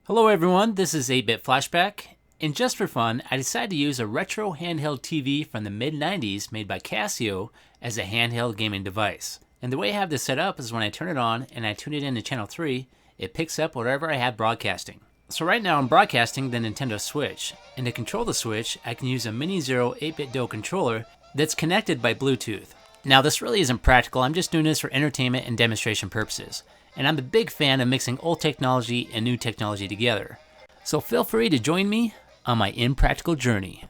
Hello everyone, this is 8-Bit Flashback, and just for fun, I decided to use a retro handheld TV from the mid-90s made by Casio as a handheld gaming device. And the way I have this set up is when I turn it on and I tune it into channel 3, it picks up whatever I have broadcasting. So right now I'm broadcasting the Nintendo Switch, and to control the Switch, I can use a Mini Zero 8-Bit DO controller that's connected by Bluetooth. Now this really isn't practical, I'm just doing this for entertainment and demonstration purposes. And I'm a big fan of mixing old technology and new technology together. So feel free to join me on my impractical journey.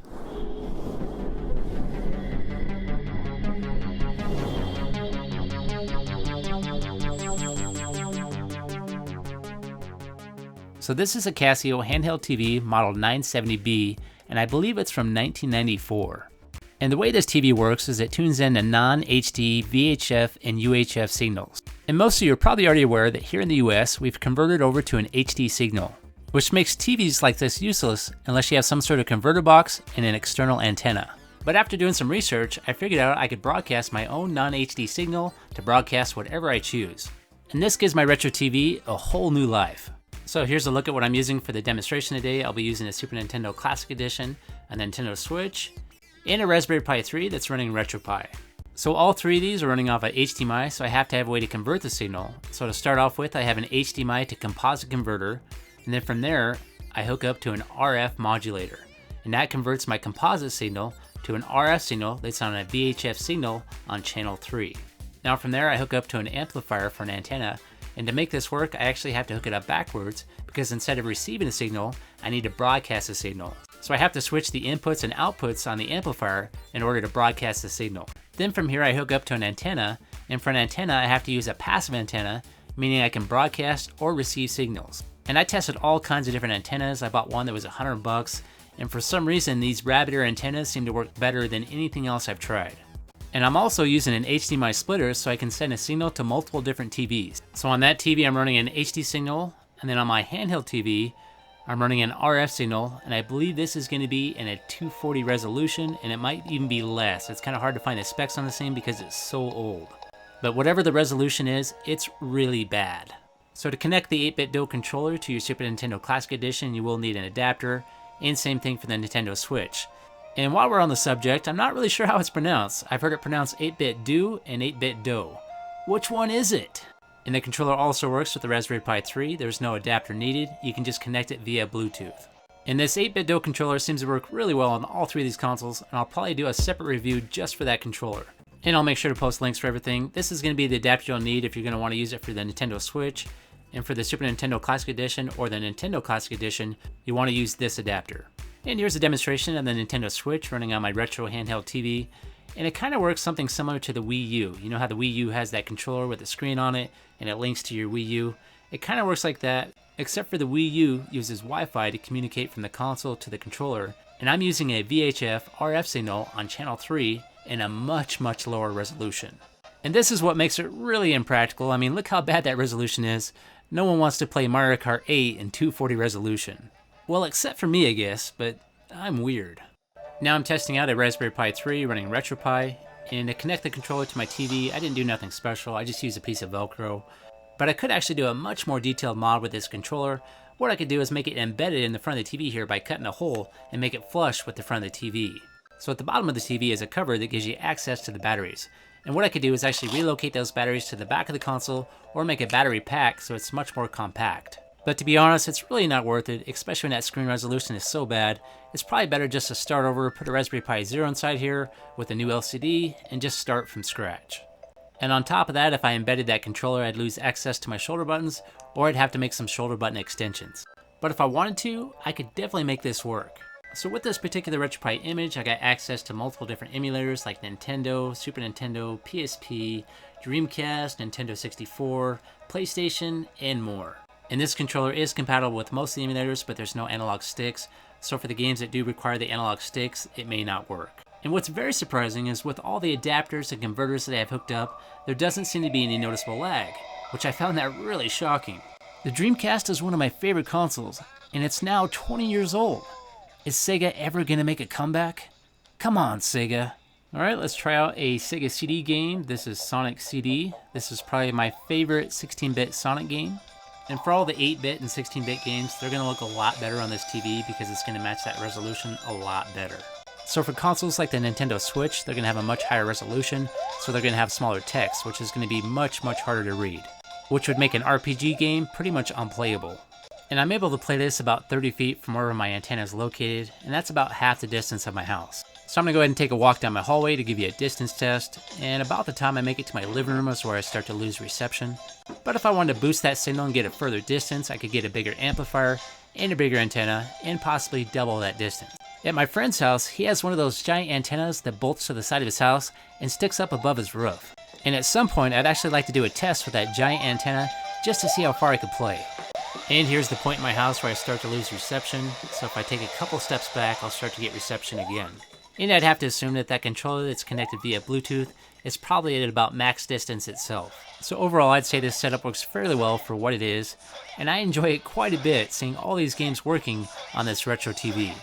So this is a Casio Handheld TV model 970B, and I believe it's from 1994. And the way this TV works is it tunes in to non-HD, VHF, and UHF signals. And most of you are probably already aware that here in the US, we've converted over to an HD signal, which makes TVs like this useless unless you have some sort of converter box and an external antenna. But after doing some research, I figured out I could broadcast my own non-HD signal to broadcast whatever I choose. And this gives my retro TV a whole new life. So here's a look at what I'm using for the demonstration today. I'll be using a Super Nintendo Classic Edition, a Nintendo Switch, and a Raspberry Pi 3 that's running Retropie. So all three of these are running off a HDMI, so I have to have a way to convert the signal. So to start off with, I have an HDMI to composite converter, and then from there, I hook up to an RF modulator. And that converts my composite signal to an RF signal that's on a VHF signal on channel 3. Now from there, I hook up to an amplifier for an antenna, and to make this work, I actually have to hook it up backwards, because instead of receiving a signal, I need to broadcast a signal. So I have to switch the inputs and outputs on the amplifier in order to broadcast the signal. Then from here I hook up to an antenna, and for an antenna I have to use a passive antenna, meaning I can broadcast or receive signals. And I tested all kinds of different antennas. I bought one that was $100, and for some reason these rabbit ear antennas seem to work better than anything else I've tried. And I'm also using an Hdmi Splitter so I can send a signal to multiple different TVs. So on that TV I'm running an HD signal, and then on my handheld TV I'm running an RF signal, and I believe this is going to be in a 240 resolution, and it might even be less. It's kind of hard to find the specs on this thing because it's so old. But whatever the resolution is, it's really bad. So to connect the 8-Bit DO controller to your Super Nintendo Classic Edition, you will need an adapter, and same thing for the Nintendo Switch. And while we're on the subject, I'm not really sure how it's pronounced. I've heard it pronounced 8-Bit Do and 8-Bit Do. Which one is it? And the controller also works with the Raspberry Pi 3. There's no adapter needed. You can just connect it via Bluetooth. And this 8-Bit DO controller seems to work really well on all three of these consoles, and I'll probably do a separate review just for that controller. And I'll make sure to post links for everything. This is going to be the adapter you'll need if you're going to want to use it for the Nintendo Switch. And for the Super Nintendo Classic Edition or the Nintendo Classic Edition, you want to use this adapter. And here's a demonstration of the Nintendo Switch running on my retro handheld TV. And it kind of works something similar to the Wii U. You know how the Wii U has that controller with the screen on it and it links to your Wii U? It kind of works like that, except for the Wii U uses Wi-Fi to communicate from the console to the controller. And I'm using a VHF RF signal on channel 3 in a much lower resolution. And this is what makes it really impractical. I mean, look how bad that resolution is. No one wants to play Mario Kart 8 in 240 resolution. Well, except for me, I guess, but I'm weird. Now I'm testing out a Raspberry Pi 3 running Retropie, and to connect the controller to my TV, I didn't do nothing special, I just used a piece of Velcro. But I could actually do a much more detailed mod with this controller. What I could do is make it embedded in the front of the TV here by cutting a hole and make it flush with the front of the TV. So at the bottom of the TV is a cover that gives you access to the batteries. And what I could do is actually relocate those batteries to the back of the console or make a battery pack so it's much more compact. But to be honest, it's really not worth it, especially when that screen resolution is so bad. It's probably better just to start over, put a Raspberry Pi Zero inside here with a new LCD, and just start from scratch. And on top of that, if I embedded that controller, I'd lose access to my shoulder buttons, or I'd have to make some shoulder button extensions. But if I wanted to, I could definitely make this work. So with this particular Retropie image, I got access to multiple different emulators like Nintendo, Super Nintendo, PSP, Dreamcast, Nintendo 64, PlayStation, and more. And this controller is compatible with most of the emulators, but there's no analog sticks, so for the games that do require the analog sticks, it may not work. And what's very surprising is with all the adapters and converters that I have hooked up, there doesn't seem to be any noticeable lag, which I found that really shocking. The Dreamcast is one of my favorite consoles, and it's now 20 years old. Is Sega ever gonna make a comeback? Come on, Sega. Alright, let's try out a Sega CD game. This is Sonic CD. This is probably my favorite 16-bit Sonic game. And for all the 8-bit and 16-bit games, they're going to look a lot better on this TV because it's going to match that resolution a lot better. So for consoles like the Nintendo Switch, they're going to have a much higher resolution, so they're going to have smaller text, which is going to be much harder to read, which would make an RPG game pretty much unplayable. And I'm able to play this about 30 feet from wherever my antenna is located, and that's about half the distance of my house. So I'm going to go ahead and take a walk down my hallway to give you a distance test, and about the time I make it to my living room is where I start to lose reception. But if I wanted to boost that signal and get a further distance, I could get a bigger amplifier and a bigger antenna, and possibly double that distance. At my friend's house, he has one of those giant antennas that bolts to the side of his house and sticks up above his roof. And at some point, I'd actually like to do a test with that giant antenna just to see how far I could play. And here's the point in my house where I start to lose reception, so if I take a couple steps back, I'll start to get reception again. And I'd have to assume that that controller that's connected via Bluetooth is probably at about max distance itself. So overall, I'd say this setup works fairly well for what it is, and I enjoy it quite a bit seeing all these games working on this retro TV.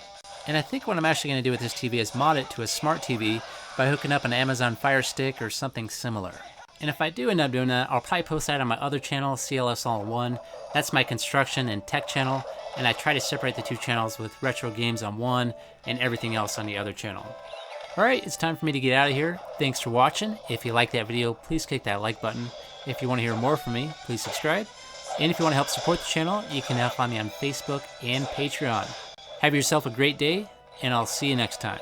And I think what I'm actually going to do with this TV is mod it to a smart TV by hooking up an Amazon Fire Stick or something similar. And if I do end up doing that, I'll probably post that on my other channel, CLS All in One. That's my construction and tech channel, and I try to separate the two channels with retro games on one and everything else on the other channel. Alright, it's time for me to get out of here. Thanks for watching. If you liked that video, please click that like button. If you want to hear more from me, please subscribe. And if you want to help support the channel, you can now find me on Facebook and Patreon. Have yourself a great day, and I'll see you next time.